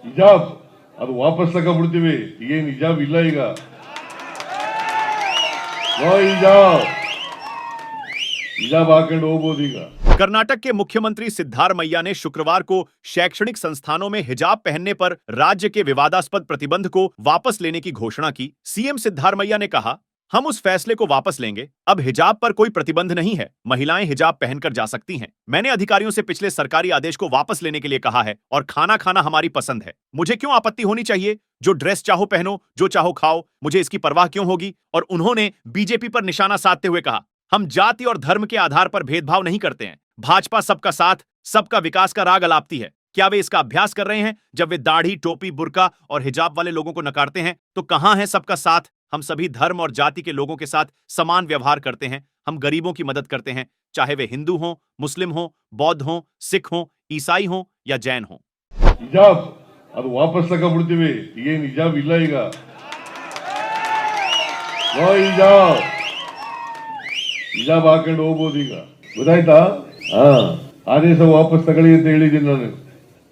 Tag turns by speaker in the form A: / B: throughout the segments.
A: ಹಿಜಾಬ್ ಅದು ವಾಪಸ್ ತಗೊಂಡ್ಬಿಡ್ತೀವಿ. ಈಗೇನು ಹಿಜಾಬ್ ಇಲ್ಲ, ಈಗ हिजाब हाकंड होगबहुदु ಈಗ.
B: कर्नाटक के मुख्यमंत्री सिद्धारमैया ने शुक्रवार को शैक्षणिक संस्थानों में हिजाब पहनने पर राज्य के विवादास्पद प्रतिबंध को वापस लेने की घोषणा की। सीएम सिद्धारमैया ने कहा, हम उस फैसले को वापस लेंगे। अब हिजाब पर कोई प्रतिबंध नहीं है, महिलाएं हिजाब पहनकर जा सकती हैं। मैंने अधिकारियों से पिछले सरकारी आदेश को वापस लेने के लिए कहा है और खाना खाना हमारी पसंद है। मुझे क्यों आपत्ति होनी चाहिए? जो ड्रेस चाहो पहनो, जो चाहो खाओ, मुझे इसकी परवाह क्यों होगी? और उन्होंने बीजेपी पर निशाना साधते हुए कहा, हम जाति और धर्म के आधार पर भेदभाव नहीं करते हैं। भाजपा सबका साथ, सबका विकास का राग अलापती है। क्या वे इसका अभ्यास कर रहे हैं? जब वे दाढ़ी, टोपी, बुर्का और हिजाब वाले लोगों को नकारते हैं तो कहां है सबका साथ? हम सभी धर्म और जाति के लोगों के साथ समान व्यवहार करते हैं। हम गरीबों की मदद करते हैं, चाहे वे हिंदू हों, मुस्लिम हों, बौद्ध हों, सिख हों, ईसाई हों या जैन हों।
A: हिजाब ಅದು ವಾಪಸ್ ತಗೊಂಡ್ಬಿಡ್ತೀವಿ. ಈಗೇನು ಹಿಜಾಬ್ ಇಲ್ಲ, ಈಗ ಹಿಜಾಬ್ ಹಾಕೊಂಡು ಹೋಗ್ಬೋದು. ಈಗ ಗೊತ್ತಾಯ್ತಾ? ಆದೇಶ ವಾಪಸ್ ತಗೊಳ್ಳಿ ಅಂತ ಹೇಳಿದ್ದೀನಿ ನಾನು.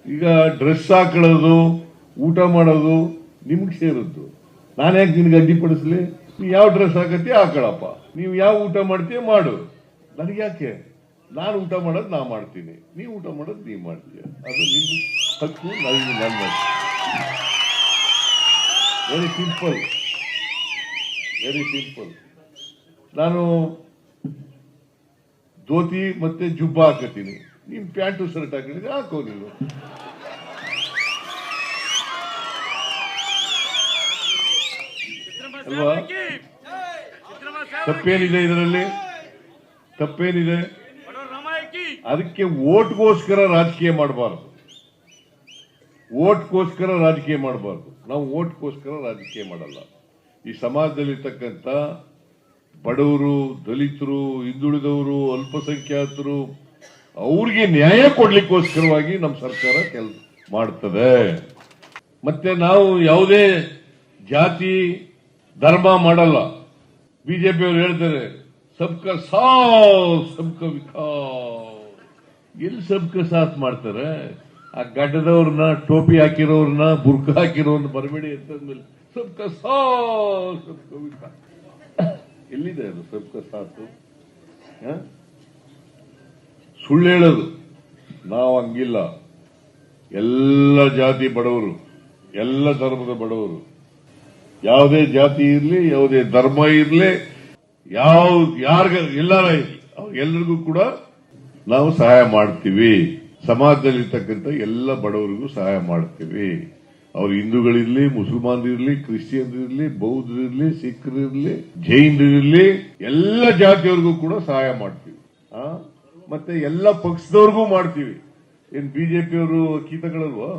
A: ಈಗ ಡ್ರೆಸ್ ಹಾಕೊಳ್ಳೋದು, ಊಟ ಮಾಡೋದು ನಿಮ್ಗೆ ಸೇರಿದ್ದು. ನಾನು ಯಾಕೆ ನಿನ್ಗೆ ಅಡ್ಡಿಪಡಿಸ್ಲಿ? ನೀವು ಯಾವ ಡ್ರೆಸ್ ಹಾಕತ್ತೀಯ ಹಾಕೊಳ್ಳಪ್ಪ, ನೀವು ಯಾವ ಊಟ ಮಾಡ್ತೀಯ ಮಾಡು, ನನಗೆ ಯಾಕೆ? ನಾನು ಊಟ ಮಾಡೋದು ನಾ ಮಾಡ್ತೀನಿ, ನೀವು ಊಟ ಮಾಡೋದು ನೀವು ಮಾಡ್ತೀಯ, ಅದು ನಿನ್ನ ಹಕ್ಕು, ನನ್ನ ವೆರಿ ಸಿಂಪಲ್, ವೆರಿ ಸಿಂಪಲ್. ನಾನು ಧೋತಿ ಮತ್ತೆ ಜುಬ್ಬ ಹಾಕತ್ತೀನಿ, ನೀನ್ ಪ್ಯಾಂಟು ಶರ್ಟ್ ಹಾಕಿದ್ರೆ ಹಾಕೋ ನೀನು. ಅಲ್ವಾ? ತಪ್ಪೇನಿದೆ ಇದರಲ್ಲಿ? ತಪ್ಪೇನಿದೆ? ಅದಕ್ಕೆ ಓಟ್ಗೋಸ್ಕರ ರಾಜಕೀಯ ಮಾಡಬಾರ್ದು, ಓಟ್ಗೋಸ್ಕರ ರಾಜಕೀಯ ಮಾಡಬಾರ್ದು. ನಾವು ಓಟ್ಗೋಸ್ಕರ ರಾಜಕೀಯ ಮಾಡಲ್ಲ. ಈ ಸಮಾಜದಲ್ಲಿರ್ತಕ್ಕಂಥ ಬಡವರು, ದಲಿತರು, ಹಿಂದುಳಿದವರು, ಅಲ್ಪಸಂಖ್ಯಾತರು ಅವ್ರಿಗೆ ನ್ಯಾಯ ಕೊಡ್ಲಿಕ್ಕೋಸ್ಕರವಾಗಿ ನಮ್ಮ ಸರ್ಕಾರ ಕೆಲಸ ಮಾಡ್ತದೆ. ಮತ್ತೆ ನಾವು ಯಾವುದೇ ಜಾತಿ ಧರ್ಮ ಮಾಡಲ್ಲ. ಬಿಜೆಪಿ ಅವರು ಹೇಳ್ತಾರೆ ಸಬ್ಕಾ ಸಾಥ್ ಸಬ್ಕಾ ವಿಕಾಸ್. ಎಲ್ಲಿ ಸಬ್ಕಾ ಸಾಥ್ ಮಾಡ್ತಾರೆ? ಆ ಗಡ್ಡದವ್ರನ್ನ, ಟೋಪಿ ಹಾಕಿರೋರ್ನ, ಬುರ್ಕ ಹಾಕಿರೋರ್ನ ಬರಬೇಡಿ ಅಂತಂದ್ಮೇಲೆ ಸಬ್ಕಾ ಸಾಥ್ ಸಬ್ಕಾ ವಿಕಾಸ್ ಎಲ್ಲಿದೆ ಅದು? ಸಬ್ಕಾ ಸಾಥ್ ಸುಳ್ಳು ಹೇಳೋದು. ನಾವು ಹಂಗಿಲ್ಲ. ಎಲ್ಲ ಜಾತಿ ಬಡವರು, ಎಲ್ಲ ಧರ್ಮದ ಬಡವರು, ಯಾವುದೇ ಜಾತಿ ಇರಲಿ, ಯಾವುದೇ ಧರ್ಮ ಇರಲಿ, ಯಾರಿಗ ಎಲ್ಲಾರ ಇರಲಿ, ಎಲ್ಲರಿಗೂ ಕೂಡ ನಾವು ಸಹಾಯ ಮಾಡ್ತೀವಿ. ಸಮಾಜದಲ್ಲಿರ್ತಕ್ಕಂಥ ಎಲ್ಲ ಬಡವರಿಗೂ ಸಹಾಯ ಮಾಡ್ತೀವಿ. ಅವ್ರು ಹಿಂದೂಗಳಿರ್ಲಿ, ಮುಸಲ್ಮಾನರಿರ್ಲಿ, ಕ್ರಿಶ್ಚಿಯನ್ರಿರ್ಲಿ, ಬೌದ್ಧರಿರ್ಲಿ, ಸಿಖ್ರಿರ್ಲಿ, ಜೈನರಿರ್ಲಿ, ಎಲ್ಲ ಜಾತಿಯವ್ರಿಗೂ ಕೂಡ ಸಹಾಯ ಮಾಡ್ತೀವಿ. ಮತ್ತೆ ಎಲ್ಲ ಪಕ್ಷದವ್ರಿಗೂ ಮಾಡ್ತೀವಿ. ಏನ್ ಬಿಜೆಪಿಯವರು ಕೀತಗಳಲ್ವಾ?